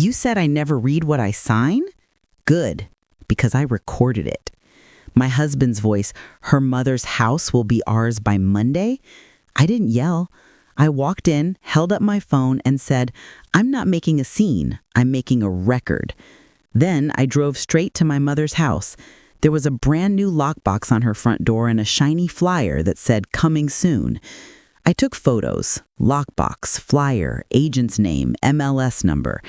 You said I never read what I sign? Good, because I recorded it. My husband's voice, her mother's house will be ours by Monday? I didn't yell. I walked in, held up my phone, and said, I'm not making a scene, I'm making a record. Then I drove straight to my mother's house. There was a brand new lockbox on her front door and a shiny flyer that said, coming soon. I took photos, lockbox, flyer, agent's name, MLS number.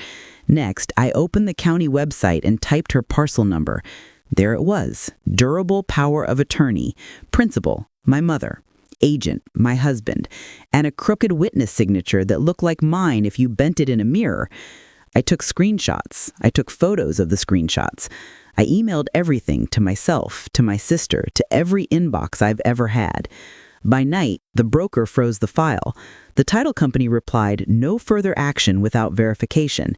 Next, I opened the county website and typed her parcel number. There it was, durable power of attorney, principal, my mother, agent, my husband, and a crooked witness signature that looked like mine if you bent it in a mirror. I took screenshots. I took photos of the screenshots. I emailed everything to myself, to my sister, to every inbox I've ever had. By night, the broker froze the file. The title company replied, no further action without verification.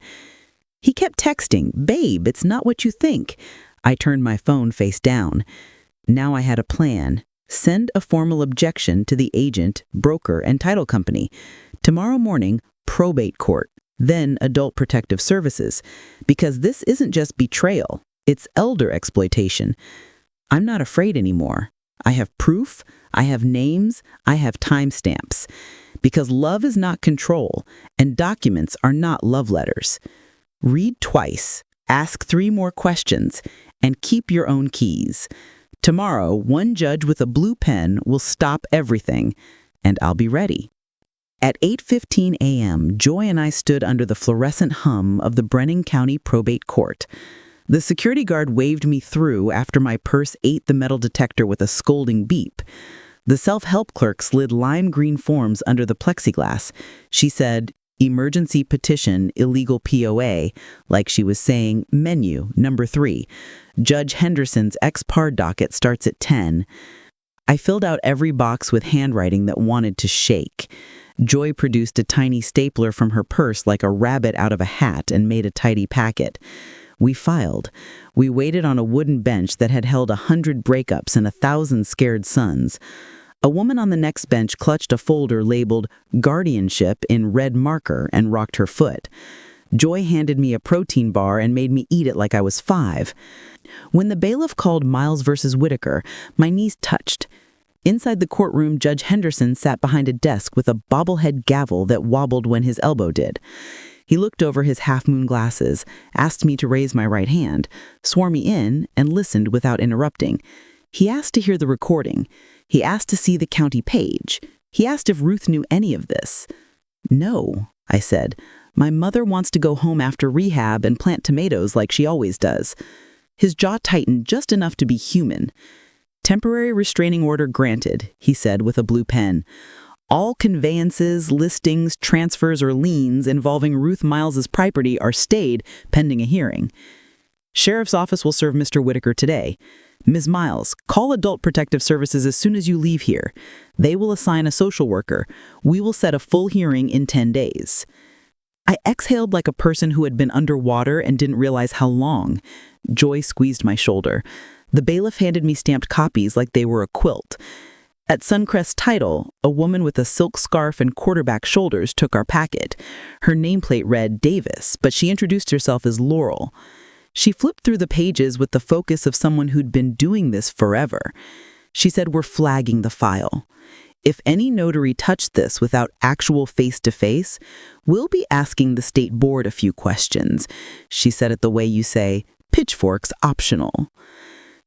He kept texting, babe, it's not what you think. I turned my phone face down. Now I had a plan. Send a formal objection to the agent, broker, and title company. Tomorrow morning, probate court, then adult protective services. Because this isn't just betrayal, it's elder exploitation. I'm not afraid anymore. I have proof, I have names, I have timestamps. Because love is not control, and documents are not love letters. Read twice, ask 3 more questions, and keep your own keys. Tomorrow, one judge with a blue pen will stop everything, and I'll be ready. At 8:15 a.m., Joy and I stood under the fluorescent hum of the Brennan County Probate Court. The security guard waved me through after my purse ate the metal detector with a scolding beep. The self-help clerk slid lime green forms under the plexiglass. She said, emergency petition, illegal POA, like she was saying, menu, number 3. Judge Henderson's ex-par docket starts at 10. I filled out every box with handwriting that wanted to shake. Joy produced a tiny stapler from her purse like a rabbit out of a hat and made a tidy packet. We filed. We waited on a wooden bench that had held 100 breakups and 1,000 scared sons. A woman on the next bench clutched a folder labeled guardianship in red marker and rocked her foot. Joy handed me a protein bar and made me eat it like I was 5. When the bailiff called Miles versus Whitaker, my knees touched. Inside the courtroom, Judge Henderson sat behind a desk with a bobblehead gavel that wobbled when his elbow did. He looked over his half-moon glasses, asked me to raise my right hand, swore me in, and listened without interrupting. He asked to hear the recording. He asked to see the county page. He asked if Ruth knew any of this. No, I said. My mother wants to go home after rehab and plant tomatoes like she always does. His jaw tightened just enough to be human. Temporary restraining order granted, he said with a blue pen. All conveyances, listings, transfers, or liens involving Ruth Miles's property are stayed pending a hearing. Sheriff's office will serve Mr. Whitaker today. Ms. Miles, call Adult Protective Services as soon as you leave here. They will assign a social worker. We will set a full hearing in 10 days. I exhaled like a person who had been underwater and didn't realize how long. Joy squeezed my shoulder. The bailiff handed me stamped copies like they were a quilt. At Suncrest's title, a woman with a silk scarf and quarterback shoulders took our packet. Her nameplate read Davis, but she introduced herself as Laurel. She flipped through the pages with the focus of someone who'd been doing this forever. She said, we're flagging the file. If any notary touched this without actual face-to-face, we'll be asking the state board a few questions. She said it the way you say, pitchforks optional.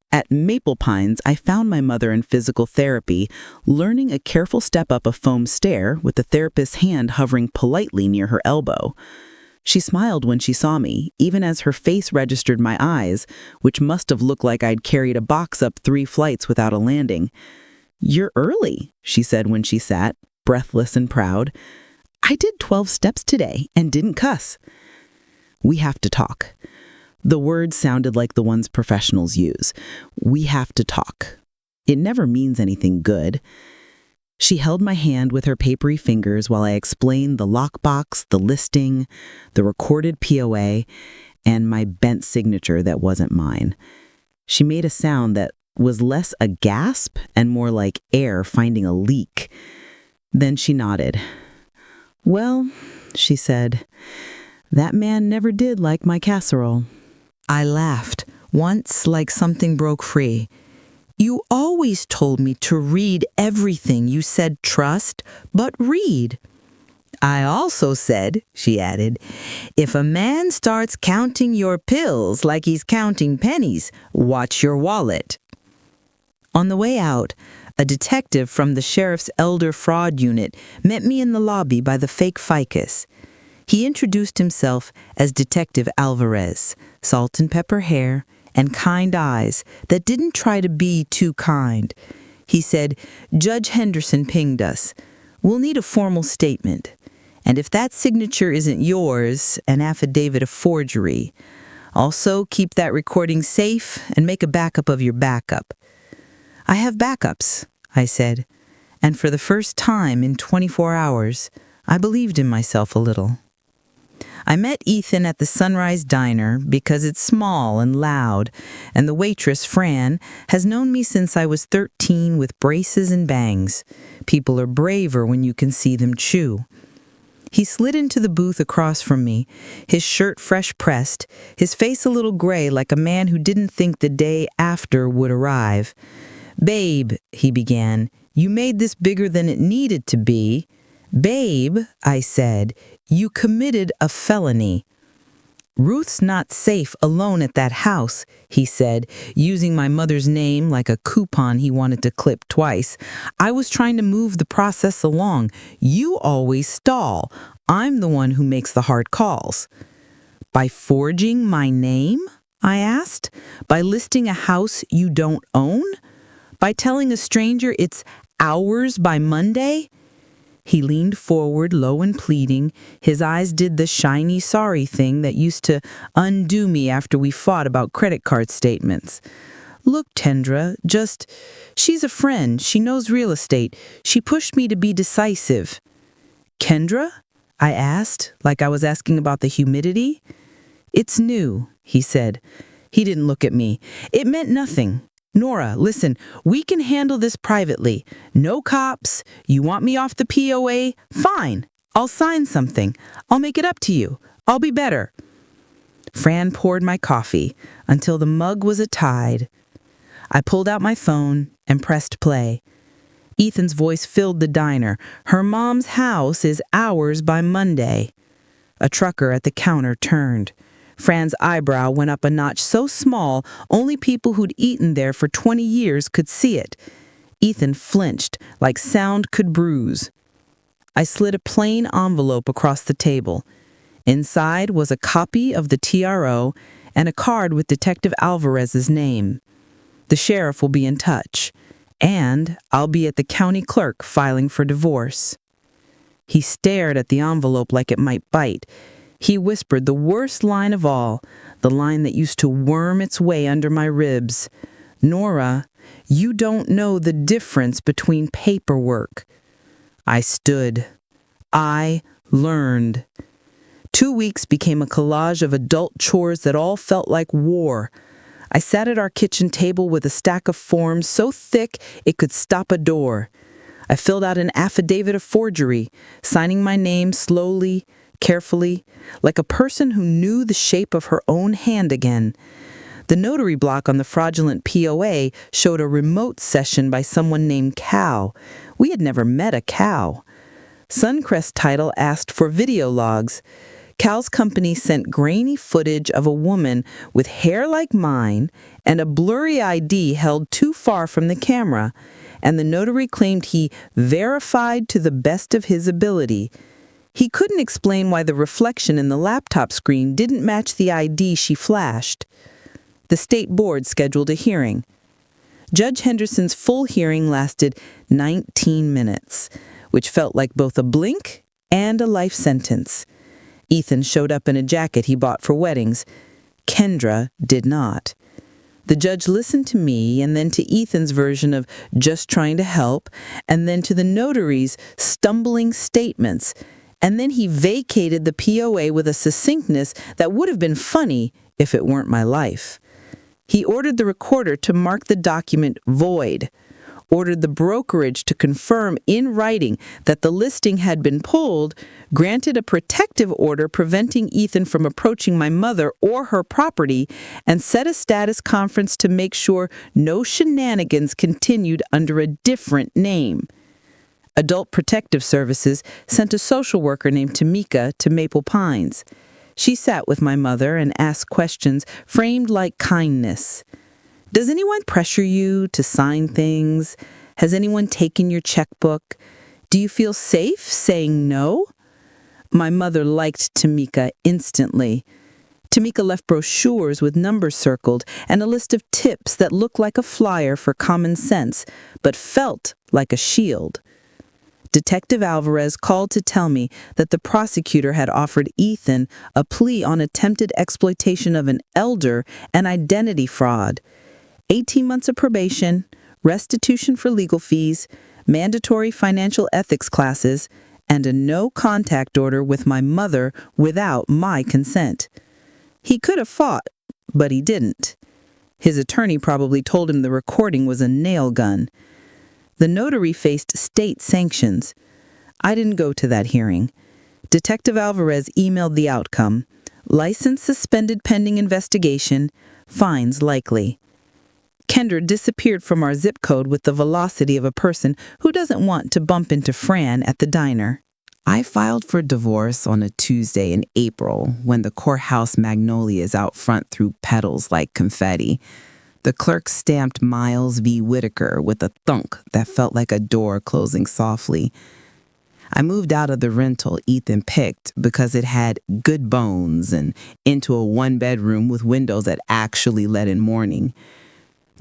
At Maple Pines, I found my mother in physical therapy, learning a careful step up a foam stair with the therapist's hand hovering politely near her elbow. She smiled when she saw me, even as her face registered my eyes, which must have looked like I'd carried a box up 3 flights without a landing. You're early, she said when she sat, breathless and proud. I did 12 steps today and didn't cuss. We have to talk. The words sounded like the ones professionals use. We have to talk. It never means anything good. She held my hand with her papery fingers while I explained the lockbox, the listing, the recorded POA, and my bent signature that wasn't mine. She made a sound that was less a gasp and more like air finding a leak. Then she nodded. Well, she said, That man never did like my casserole. I laughed, once like something broke free. You always told me to read everything you said trust, but read. I also said, she added, if a man starts counting your pills like he's counting pennies, watch your wallet. On the way out, a detective from the sheriff's elder fraud unit met me in the lobby by the fake ficus. He introduced himself as Detective Alvarez, salt and pepper hair, and kind eyes that didn't try to be too kind. He said, Judge Henderson pinged us. We'll need a formal statement. And if that signature isn't yours, an affidavit of forgery. Also, keep that recording safe and make a backup of your backup. I have backups, I said. And for the first time in 24 hours, I believed in myself a little. I met Ethan at the Sunrise Diner because it's small and loud, and the waitress, Fran, has known me since I was 13 with braces and bangs. People are braver when you can see them chew. He slid into the booth across from me, his shirt fresh pressed, his face a little gray like a man who didn't think the day after would arrive. Babe, he began, you made this bigger than it needed to be. Babe, I said, you committed a felony. Ruth's not safe alone at that house, he said, using my mother's name like a coupon he wanted to clip twice. I was trying to move the process along. You always stall. I'm the one who makes the hard calls. By forging my name? I asked. By listing a house you don't own? By telling a stranger it's ours by Monday? He leaned forward, low and pleading. His eyes did the shiny sorry thing that used to undo me after we fought about credit card statements. Look, Tendra, she's a friend. She knows real estate. She pushed me to be decisive. Kendra? I asked, like I was asking about the humidity. It's new, he said. He didn't look at me. It meant nothing. Nora, listen, we can handle this privately. No cops. You want me off the POA? Fine. I'll sign something. I'll make it up to you. I'll be better. Fran poured my coffee until the mug was a tide. I pulled out my phone and pressed play. Ethan's voice filled the diner. Her mom's house is ours by Monday. A trucker at the counter turned. Fran's eyebrow went up a notch so small, only people who'd eaten there for 20 years could see it. Ethan flinched, like sound could bruise. I slid a plain envelope across the table. Inside was a copy of the TRO and a card with Detective Alvarez's name. The sheriff will be in touch, and I'll be at the county clerk filing for divorce. He stared at the envelope like it might bite. He whispered the worst line of all, the line that used to worm its way under my ribs. Nora, you don't know the difference between paperwork. I stood. I learned. 2 weeks became a collage of adult chores that all felt like war. I sat at our kitchen table with a stack of forms so thick it could stop a door. I filled out an affidavit of forgery, signing my name slowly, carefully, like a person who knew the shape of her own hand again. The notary block on the fraudulent POA showed a remote session by someone named Cal. We had never met a Cal. Suncrest title asked for video logs. Cal's company sent grainy footage of a woman with hair like mine and a blurry ID held too far from the camera, and the notary claimed he verified to the best of his ability. He couldn't explain why the reflection in the laptop screen didn't match the ID she flashed. The state board scheduled a hearing. Judge Henderson's full hearing lasted 19 minutes, which felt like both a blink and a life sentence. Ethan showed up in a jacket he bought for weddings. Kendra did not. The judge listened to me and then to Ethan's version of just trying to help, and then to the notary's stumbling statements. And then he vacated the POA with a succinctness that would have been funny if it weren't my life. He ordered the recorder to mark the document void. ordered the brokerage to confirm in writing that the listing had been pulled, granted a protective order preventing Ethan from approaching my mother or her property, and set a status conference to make sure no shenanigans continued under a different name. Adult Protective Services sent a social worker named Tamika to Maple Pines. She sat with my mother and asked questions framed like kindness. Does anyone pressure you to sign things? Has anyone taken your checkbook? Do you feel safe saying no? My mother liked Tamika instantly. Tamika left brochures with numbers circled and a list of tips that looked like a flyer for common sense, but felt like a shield. Detective Alvarez called to tell me that the prosecutor had offered Ethan a plea on attempted exploitation of an elder and identity fraud. 18 months of probation, restitution for legal fees, mandatory financial ethics classes, and a no-contact order with my mother without my consent. He could have fought, but he didn't. His attorney probably told him the recording was a nail gun. The notary faced state sanctions. I didn't go to that hearing. Detective Alvarez emailed the outcome. License suspended pending investigation. Fines likely. Kendra disappeared from our zip code with the velocity of a person who doesn't want to bump into Fran at the diner. I filed for divorce on a Tuesday in April when the courthouse magnolias out front threw petals like confetti. The clerk stamped Miles V. Whitaker with a thunk that felt like a door closing softly. I moved out of the rental Ethan picked because it had good bones and into a one-bedroom with windows that actually let in morning.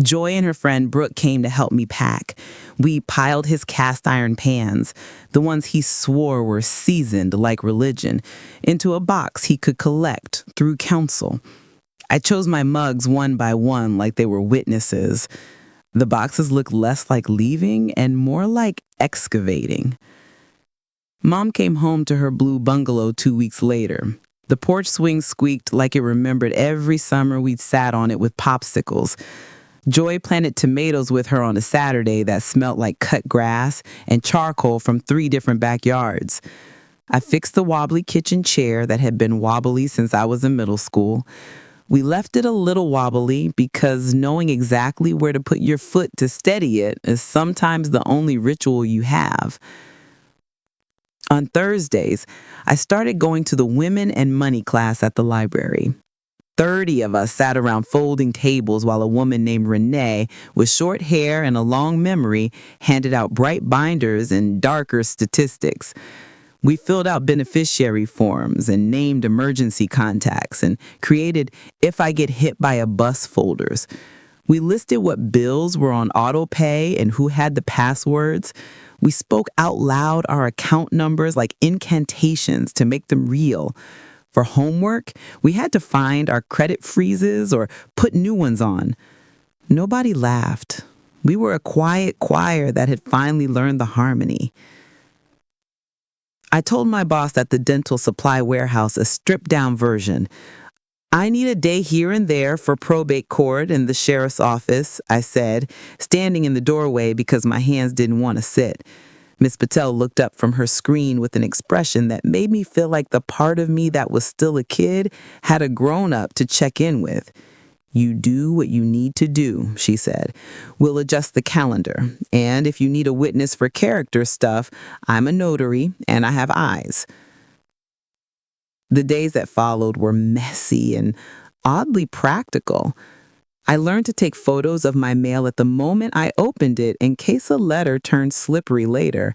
Joy and her friend Brooke came to help me pack. We piled his cast iron pans, the ones he swore were seasoned like religion, into a box he could collect through counsel. I chose my mugs one by one like they were witnesses. The boxes looked less like leaving and more like excavating. Mom came home to her blue bungalow 2 weeks later. The porch swing squeaked like it remembered every summer we'd sat on it with popsicles. Joy planted tomatoes with her on a Saturday that smelled like cut grass and charcoal from 3 different backyards. I fixed the wobbly kitchen chair that had been wobbly since I was in middle school. We left it a little wobbly because knowing exactly where to put your foot to steady it is sometimes the only ritual you have. On Thursdays, I started going to the women and money class at the library. 30 of us sat around folding tables while a woman named Renee, with short hair and a long memory, handed out bright binders and darker statistics. We filled out beneficiary forms and named emergency contacts and created "If I Get Hit by a Bus" folders. We listed what bills were on auto pay and who had the passwords. We spoke out loud our account numbers like incantations to make them real. For homework, we had to find our credit freezes or put new ones on. Nobody laughed. We were a quiet choir that had finally learned the harmony. I told my boss at the dental supply warehouse a stripped-down version. I need a day here and there for probate court and the sheriff's office, I said, standing in the doorway because my hands didn't want to sit. Miss Patel looked up from her screen with an expression that made me feel like the part of me that was still a kid had a grown-up to check in with. You do what you need to do, she said. We'll adjust the calendar. And if you need a witness for character stuff, I'm a notary and I have eyes. The days that followed were messy and oddly practical. I learned to take photos of my mail at the moment I opened it in case a letter turned slippery later.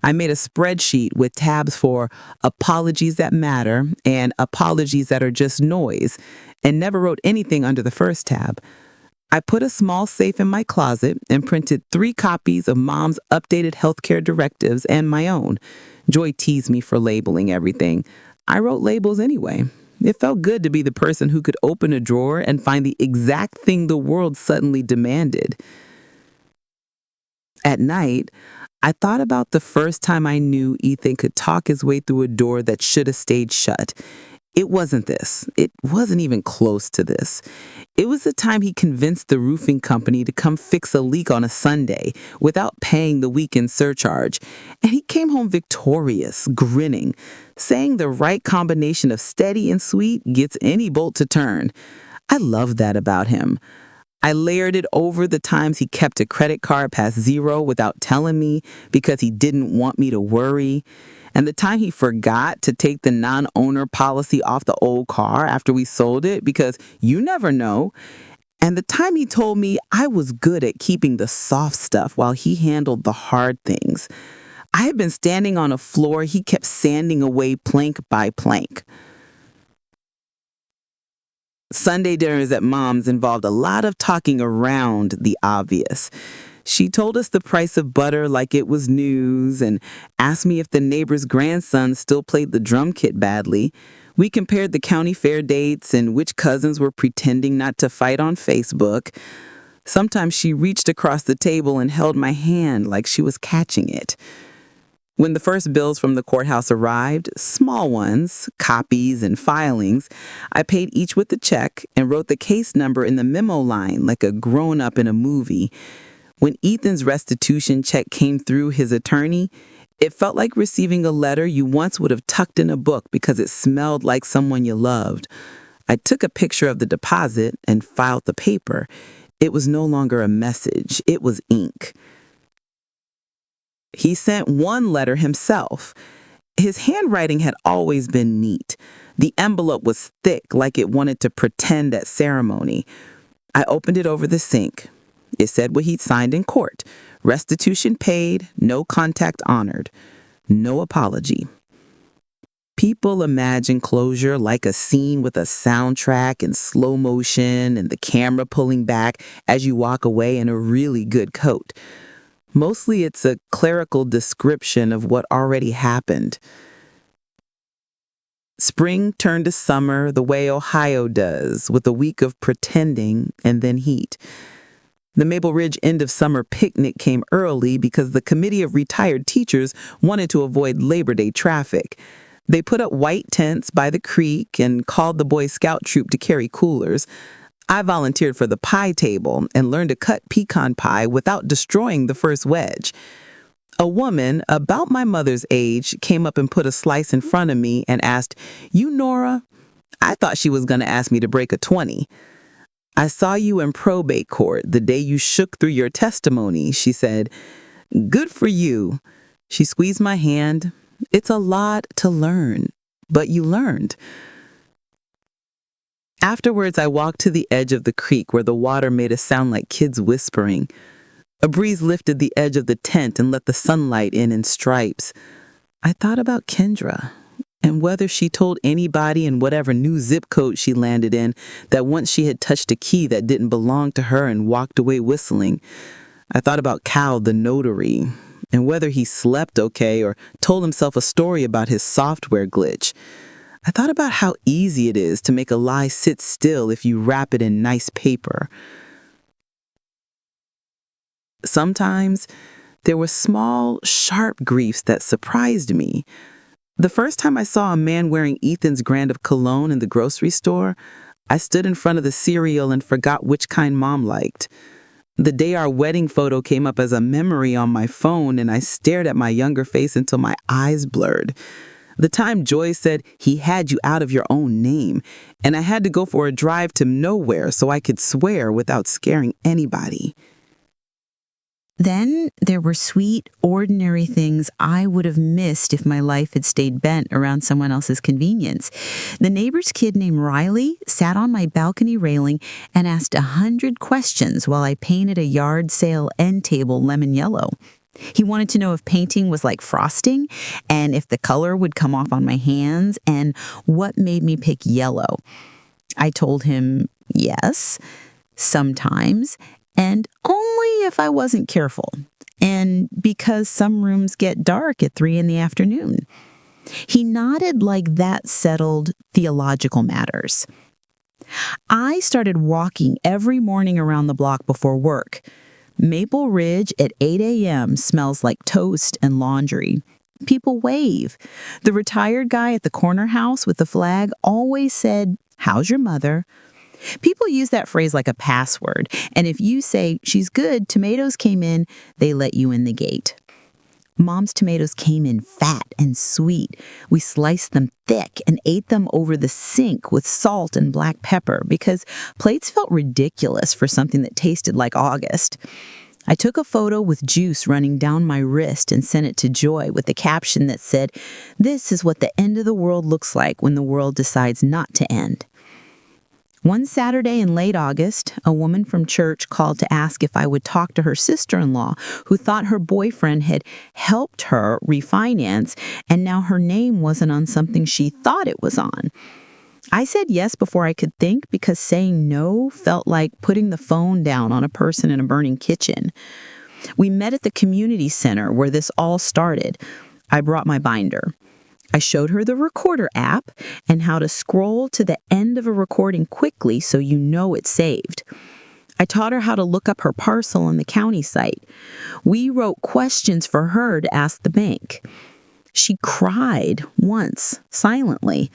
I made a spreadsheet with tabs for apologies that matter and apologies that are just noise, and never wrote anything under the first tab. I put a small safe in my closet and printed 3 copies of Mom's updated healthcare directives and my own. Joy teased me for labeling everything. I wrote labels anyway. It felt good to be the person who could open a drawer and find the exact thing the world suddenly demanded. At night, I thought about the first time I knew Ethan could talk his way through a door that should have stayed shut. It wasn't this. It wasn't even close to this. It was the time he convinced the roofing company to come fix a leak on a Sunday without paying the weekend surcharge. And he came home victorious, grinning, saying the right combination of steady and sweet gets any bolt to turn. I love that about him. I layered it over the times he kept a credit card past zero without telling me because he didn't want me to worry. And the time he forgot to take the non-owner policy off the old car after we sold it because you never know. And the time he told me I was good at keeping the soft stuff while he handled the hard things. I had been standing on a floor he kept sanding away plank by plank. Sunday dinners at Mom's involved a lot of talking around the obvious. She told us the price of butter like it was news and asked me if the neighbor's grandson still played the drum kit badly. We compared the county fair dates and which cousins were pretending not to fight on Facebook. Sometimes she reached across the table and held my hand like she was catching it. When the first bills from the courthouse arrived, small ones, copies and filings, I paid each with a check and wrote the case number in the memo line like a grown-up in a movie. When Ethan's restitution check came through his attorney, it felt like receiving a letter you once would have tucked in a book because it smelled like someone you loved. I took a picture of the deposit and filed the paper. It was no longer a message, it was ink. He sent one letter himself. His handwriting had always been neat. The envelope was thick, like it wanted to pretend at ceremony. I opened it over the sink. It said what he'd signed in court. Restitution paid, no contact honored, no apology. People imagine closure like a scene with a soundtrack in slow motion and the camera pulling back as you walk away in a really good coat. Mostly it's a clerical description of what already happened. Spring turned to summer the way Ohio does, with a week of pretending and then heat. The Maple Ridge end of summer picnic came early because the committee of retired teachers wanted to avoid Labor Day traffic. They put up white tents by the creek and called the Boy Scout troop to carry coolers. I volunteered for the pie table and learned to cut pecan pie without destroying the first wedge. A woman about my mother's age came up and put a slice in front of me and asked, "You, Nora?" I thought she was going to ask me to break a 20. "I saw you in probate court the day you shook through your testimony," she said. "Good for you." She squeezed my hand. "It's a lot to learn, but you learned." Afterwards, I walked to the edge of the creek where the water made a sound like kids whispering. A breeze lifted the edge of the tent and let the sunlight in stripes. I thought about Kendra and whether she told anybody in whatever new zip code she landed in that once she had touched a key that didn't belong to her and walked away whistling. I thought about Cal, the notary, and whether he slept okay or told himself a story about his software glitch. I thought about how easy it is to make a lie sit still if you wrap it in nice paper. Sometimes there were small, sharp griefs that surprised me. The first time I saw a man wearing Ethan's brand of cologne in the grocery store, I stood in front of the cereal and forgot which kind Mom liked. The day our wedding photo came up as a memory on my phone, and I stared at my younger face until my eyes blurred. The time Joy said he had you out of your own name, and I had to go for a drive to nowhere so I could swear without scaring anybody. Then there were sweet, ordinary things I would have missed if my life had stayed bent around someone else's convenience. The neighbor's kid named Riley sat on my balcony railing and asked 100 questions while I painted a yard sale end table lemon yellow. He wanted to know if painting was like frosting and if the color would come off on my hands and what made me pick yellow. I told him yes, sometimes, and only if I wasn't careful, and because some rooms get dark at 3 p.m. He nodded like that settled theological matters. I started walking every morning around the block before work. Maple Ridge at 8 a.m. smells like toast and laundry. people wave. The retired guy at the corner house with the flag always said, "How's your mother?" People use that phrase like a password, and if you say, "She's good, tomatoes came in," they let you in the gate. Mom's tomatoes came in fat and sweet. We sliced them thick and ate them over the sink with salt and black pepper because plates felt ridiculous for something that tasted like August. I took a photo with juice running down my wrist and sent it to Joy with a caption that said, "This is what the end of the world looks like when the world decides not to end." One Saturday in late August, a woman from church called to ask if I would talk to her sister-in-law, who thought her boyfriend had helped her refinance, and now her name wasn't on something she thought it was on. I said yes before I could think because saying no felt like putting the phone down on a person in a burning kitchen. We met at the community center where this all started. I brought my binder. I showed her the recorder app and how to scroll to the end of a recording quickly so you know it's saved. I taught her how to look up her parcel on the county site. We wrote questions for her to ask the bank. She cried once, silently,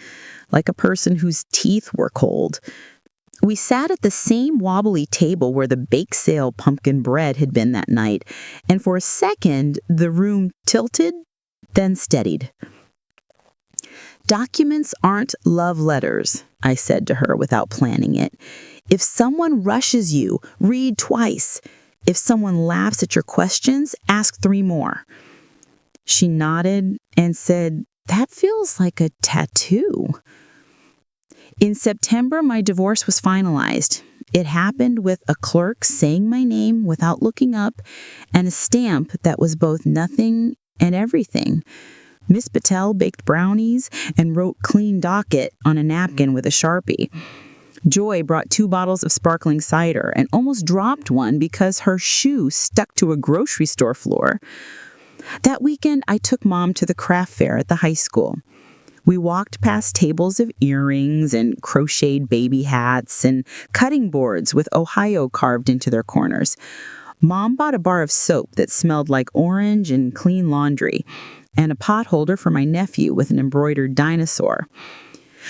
like a person whose teeth were cold. We sat at the same wobbly table where the bake sale pumpkin bread had been that night, and for a second, the room tilted, then steadied. "Documents aren't love letters," I said to her without planning it. "If someone rushes you, read twice. If someone laughs at your questions, ask 3 more. She nodded and said, "That feels like a tattoo." In September, my divorce was finalized. It happened with a clerk saying my name without looking up and a stamp that was both nothing and everything. Miss Patel baked brownies and wrote "clean docket" on a napkin with a Sharpie. Joy brought 2 bottles of sparkling cider and almost dropped one because her shoe stuck to a grocery store floor. That weekend, I took Mom to the craft fair at the high school. We walked past tables of earrings and crocheted baby hats and cutting boards with Ohio carved into their corners. Mom bought a bar of soap that smelled like orange and clean laundry, and a pot holder for my nephew with an embroidered dinosaur.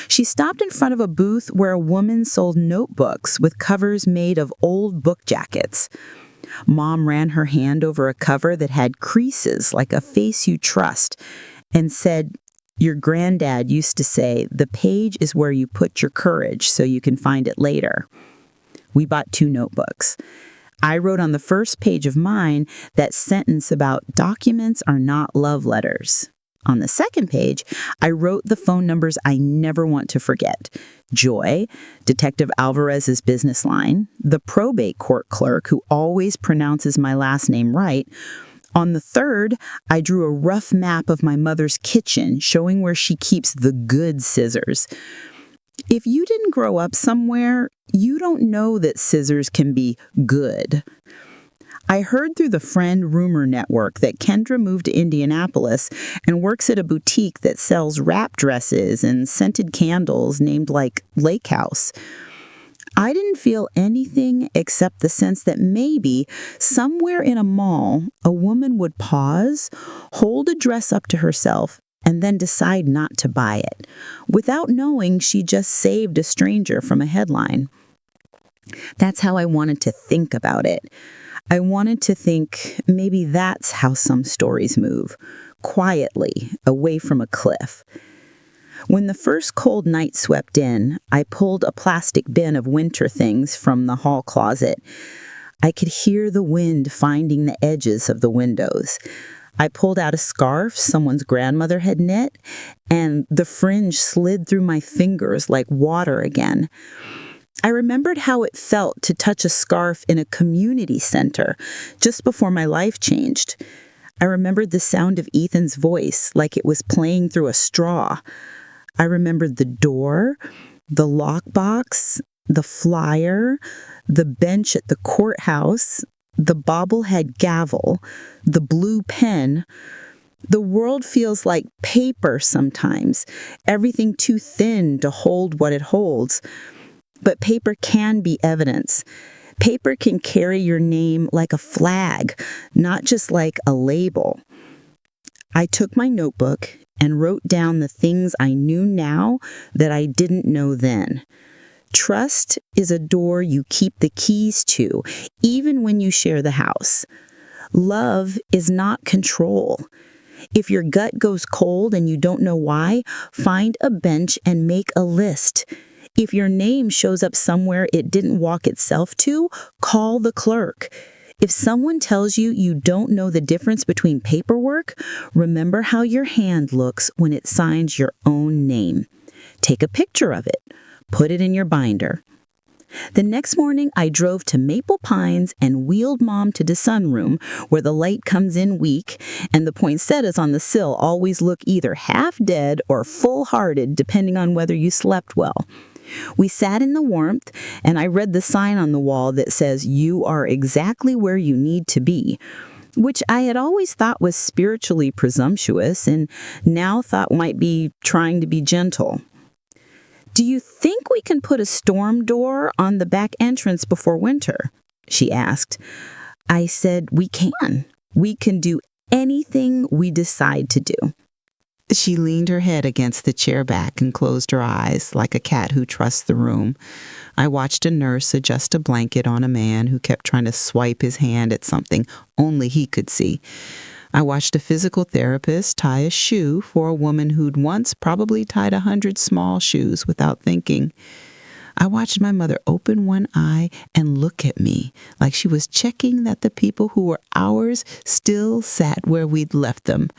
She stopped in front of a booth where a woman sold notebooks with covers made of old book jackets. Mom ran her hand over a cover that had creases like a face you trust and said, "Your granddad used to say, the page is where you put your courage so you can find it later." We bought 2 notebooks. I wrote on the first page of mine that sentence about documents are not love letters. On the second page, I wrote the phone numbers I never want to forget. Joy, Detective Alvarez's business line, the probate court clerk who always pronounces my last name right. On the third, I drew a rough map of my mother's kitchen showing where she keeps the good scissors. If you didn't grow up somewhere, you don't know that scissors can be good. I heard through the friend rumor network that Kendra moved to Indianapolis and works at a boutique that sells wrap dresses and scented candles named like Lake House. I didn't feel anything except the sense that maybe somewhere in a mall, a woman would pause, hold a dress up to herself, and then decide not to buy it, without knowing she just saved a stranger from a headline. That's how I wanted to think about it. I wanted to think maybe that's how some stories move, quietly, away from a cliff. When the first cold night swept in, I pulled a plastic bin of winter things from the hall closet. I could hear the wind finding the edges of the windows. I pulled out a scarf someone's grandmother had knit, and the fringe slid through my fingers like water again. I remembered how it felt to touch a scarf in a community center just before my life changed. I remembered the sound of Ethan's voice like it was playing through a straw. I remembered the door, the lockbox, the flyer, the bench at the courthouse, the bobblehead gavel, the blue pen. The world feels like paper sometimes, everything too thin to hold what it holds. But paper can be evidence. Paper can carry your name like a flag, not just like a label. I took my notebook and wrote down the things I knew now that I didn't know then. Trust is a door you keep the keys to, even when you share the house. Love is not control. If your gut goes cold and you don't know why, find a bench and make a list. If your name shows up somewhere it didn't walk itself to, call the clerk. If someone tells you you don't know the difference between paperwork, remember how your hand looks when it signs your own name. Take a picture of it. Put it in your binder. The next morning, I drove to Maple Pines and wheeled Mom to the sunroom, where the light comes in weak, and the poinsettias on the sill always look either half dead or full-hearted, depending on whether you slept well. We sat in the warmth, and I read the sign on the wall that says, "You are exactly where you need to be," which I had always thought was spiritually presumptuous and now thought might be trying to be gentle. "Do you think we can put a storm door on the back entrance before winter?" she asked. I said, "We can. We can do anything we decide to do." She leaned her head against the chair back and closed her eyes like a cat who trusts the room. I watched a nurse adjust a blanket on a man who kept trying to swipe his hand at something only he could see. I watched a physical therapist tie a shoe for a woman who'd once probably tied 100 small shoes without thinking. I watched my mother open one eye and look at me like she was checking that the people who were ours still sat where we'd left them.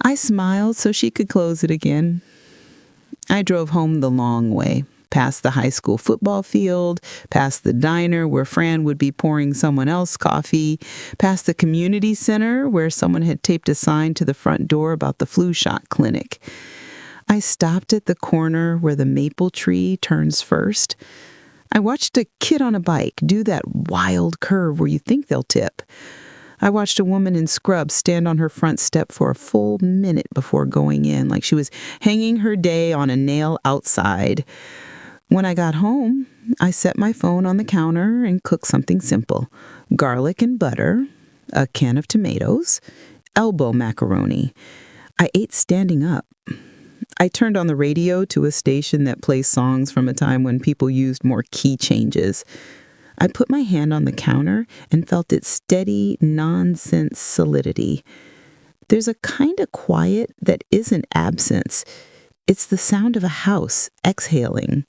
I smiled so she could close it again. I drove home the long way, past the high school football field, past the diner where Fran would be pouring someone else coffee, past the community center where someone had taped a sign to the front door about the flu shot clinic. I stopped at the corner where the maple tree turns first. I watched a kid on a bike do that wild curve where you think they'll tip. I watched a woman in scrubs stand on her front step for a full minute before going in, like she was hanging her day on a nail outside. When I got home, I set my phone on the counter and cooked something simple: garlic and butter, a can of tomatoes, elbow macaroni. I ate standing up. I turned on the radio to a station that plays songs from a time when people used more key changes. I put my hand on the counter and felt its steady, nonsense solidity. There's a kind of quiet that isn't absence. It's the sound of a house exhaling.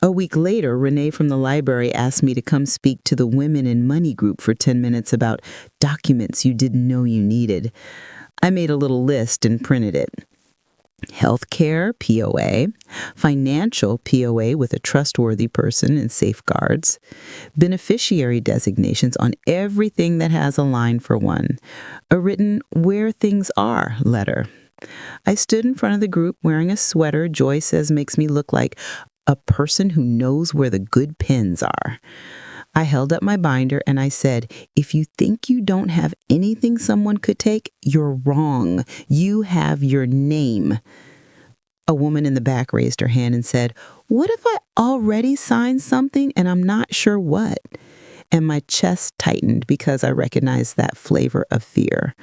A week later, Renee from the library asked me to come speak to the Women in Money group for 10 minutes about documents you didn't know you needed. I made a little list and printed it. Healthcare POA, financial POA with a trustworthy person and safeguards, beneficiary designations on everything that has a line for one, a written "where things are" letter. I stood in front of the group wearing a sweater Joy says makes me look like a person who knows where the good pins are. I held up my binder and I said, "If you think you don't have anything someone could take, you're wrong. You have your name." A woman in the back raised her hand and said, "What if I already signed something and I'm not sure what?" And my chest tightened because I recognized that flavor of fear.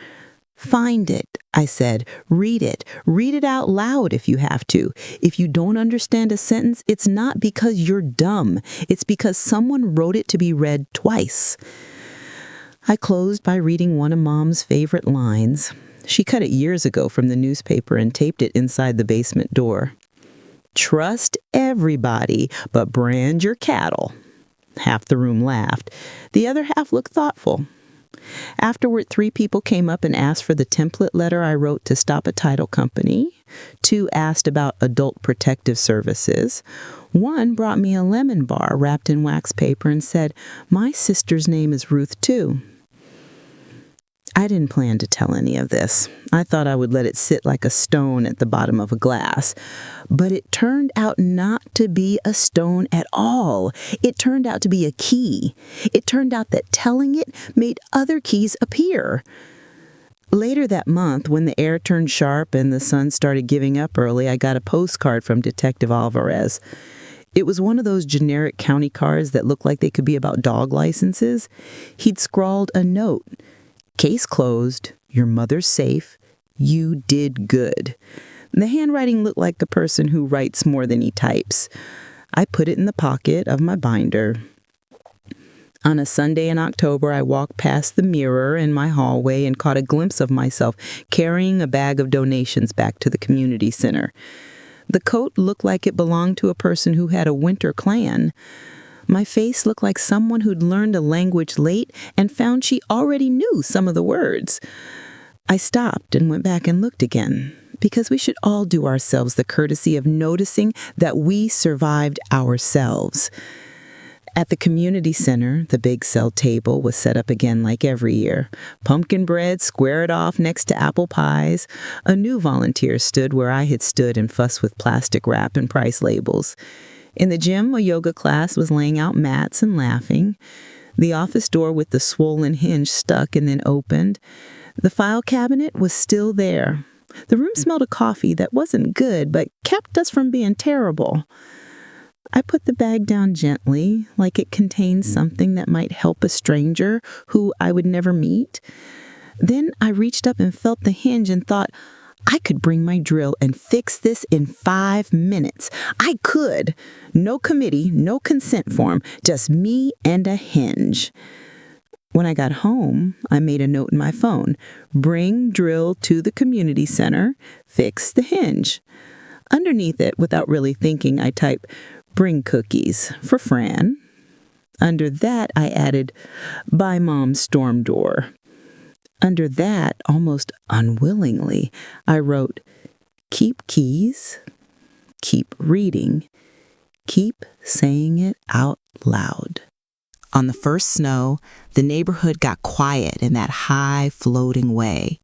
"Find it," I said. Read it. Read it out loud if you have to. If you don't understand a sentence, it's not because you're dumb. It's because someone wrote it to be read twice. I closed by reading one of Mom's favorite lines. She cut it years ago from the newspaper and taped it inside the basement door. "Trust everybody, but brand your cattle." Half the room laughed. The other half looked thoughtful. Afterward, 3 people came up and asked for the template letter I wrote to stop a title company. 2 asked about adult protective services. 1 brought me a lemon bar wrapped in wax paper and said, "My sister's name is Ruth, too." I didn't plan to tell any of this. I thought I would let it sit like a stone at the bottom of a glass. But it turned out not to be a stone at all. It turned out to be a key. It turned out that telling it made other keys appear. Later that month, when the air turned sharp and the sun started giving up early, I got a postcard from Detective Alvarez. It was one of those generic county cards that looked like they could be about dog licenses. He'd scrawled a note: "Case closed. Your mother's safe. You did good. The handwriting looked like a person who writes more than he types. I put it in the pocket of my binder. On a Sunday in October, I walked past the mirror in my hallway and caught a glimpse of myself carrying a bag of donations back to the community center. The coat looked like it belonged to a person who had a winter clan. My face looked like someone who'd learned a language late and found she already knew some of the words. I stopped and went back and looked again, because we should all do ourselves the courtesy of noticing that we survived ourselves. At the community center, the big cell table was set up again like every year. Pumpkin bread squared off next to apple pies. A new volunteer stood where I had stood and fussed with plastic wrap and price labels. In the gym, a yoga class was laying out mats and laughing. The office door with the swollen hinge stuck and then opened. The file cabinet was still there. The room smelled of coffee that wasn't good, but kept us from being terrible. I put the bag down gently, like it contained something that might help a stranger who I would never meet. Then I reached up and felt the hinge and thought, I could bring my drill and fix this in 5 minutes. I could. No committee, no consent form, just me and a hinge. When I got home, I made a note in my phone. Bring drill to the community center, fix the hinge. Underneath it, without really thinking, I typed, bring cookies for Fran. Under that, I added, buy Mom's storm door. Under that, almost unwillingly, I wrote, keep keys, keep reading, keep saying it out loud. On the first snow, the neighborhood got quiet in that high, floating way.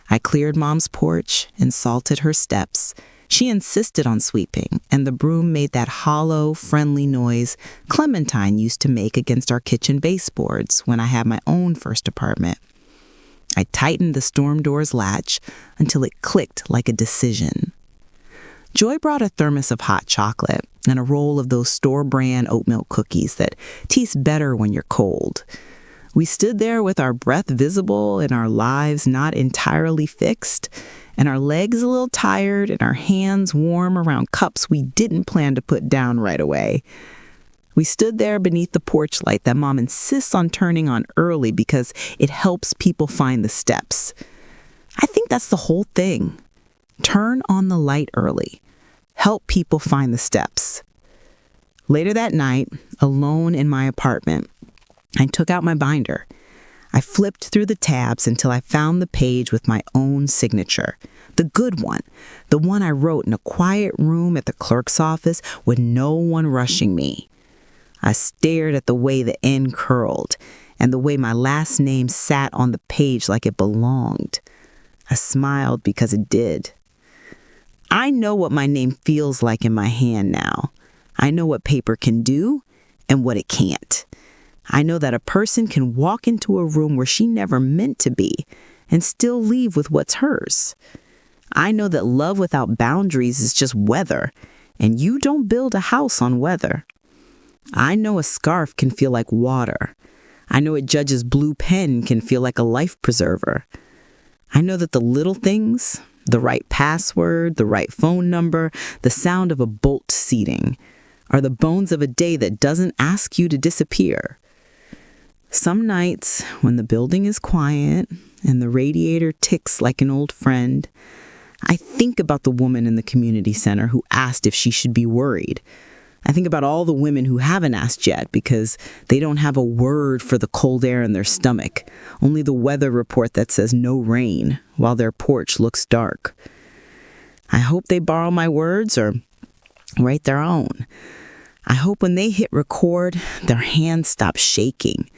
I cleared Mom's porch and salted her steps. She insisted on sweeping, and the broom made that hollow, friendly noise Clementine used to make against our kitchen baseboards when I had my own first apartment. I tightened the storm door's latch until it clicked like a decision. Joy brought a thermos of hot chocolate and a roll of those store-brand oat milk cookies that taste better when you're cold. We stood there with our breath visible and our lives not entirely fixed, and our legs a little tired and our hands warm around cups we didn't plan to put down right away. We stood there beneath the porch light that Mom insists on turning on early because it helps people find the steps. I think that's the whole thing. Turn on the light early. Help people find the steps. Later that night, alone in my apartment, I took out my binder. I flipped through the tabs until I found the page with my own signature. The good one. The one I wrote in a quiet room at the clerk's office with no one rushing me. I stared at the way the N curled and the way my last name sat on the page like it belonged. I smiled because it did. I know what my name feels like in my hand now. I know what paper can do and what it can't. I know that a person can walk into a room where she never meant to be and still leave with what's hers. I know that love without boundaries is just weather, and you don't build a house on weather. I know a scarf can feel like water. I know a judge's blue pen can feel like a life preserver. I know that the little things, the right password, the right phone number, the sound of a bolt seating, are the bones of a day that doesn't ask you to disappear. Some nights, when the building is quiet and the radiator ticks like an old friend, I think about the woman in the community center who asked if she should be worried. I think about all the women who haven't asked yet because they don't have a word for the cold air in their stomach, only the weather report that says no rain while their porch looks dark. I hope they borrow my words or write their own. I hope when they hit record, their hands stop shaking.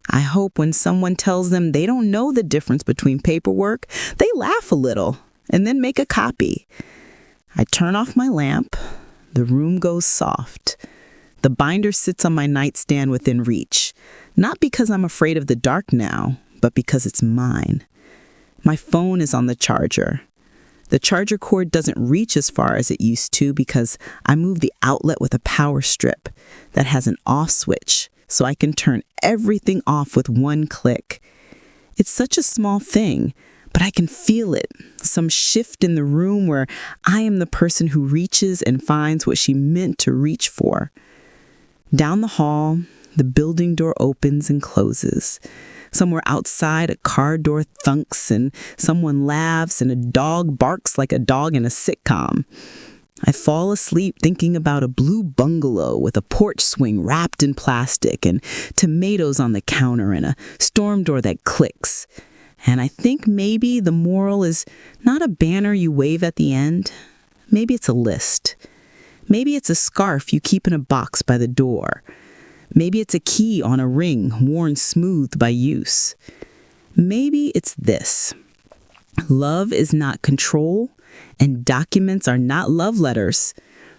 I hope when someone tells them they don't know the difference between paperwork, they laugh a little and then make a copy. I turn off my lamp. The room goes soft. The binder sits on my nightstand within reach, not because I'm afraid of the dark now, but because it's mine. My phone is on the charger. The charger cord doesn't reach as far as it used to because I moved the outlet with a power strip that has an off switch, so I can turn everything off with one click. It's such a small thing, but I can feel it. Some shift in the room where I am the person who reaches and finds what she meant to reach for. Down the hall, the building door opens and closes. Somewhere outside, a car door thunks and someone laughs and a dog barks like a dog in a sitcom. I fall asleep thinking about a blue bungalow with a porch swing wrapped in plastic and tomatoes on the counter and a storm door that clicks. And I think maybe the moral is not a banner you wave at the end. Maybe it's a list. Maybe it's a scarf you keep in a box by the door. Maybe it's a key on a ring worn smooth by use. Maybe it's this. Love is not control, and documents are not love letters.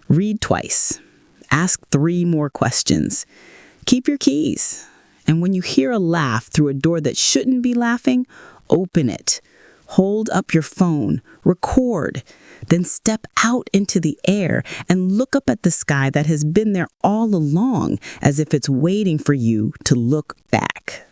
Read twice. Ask 3 more questions. Keep your keys. And when you hear a laugh through a door that shouldn't be laughing, open it. Hold up your phone. Record. Then step out into the air and look up at the sky that has been there all along, as if it's waiting for you to look back.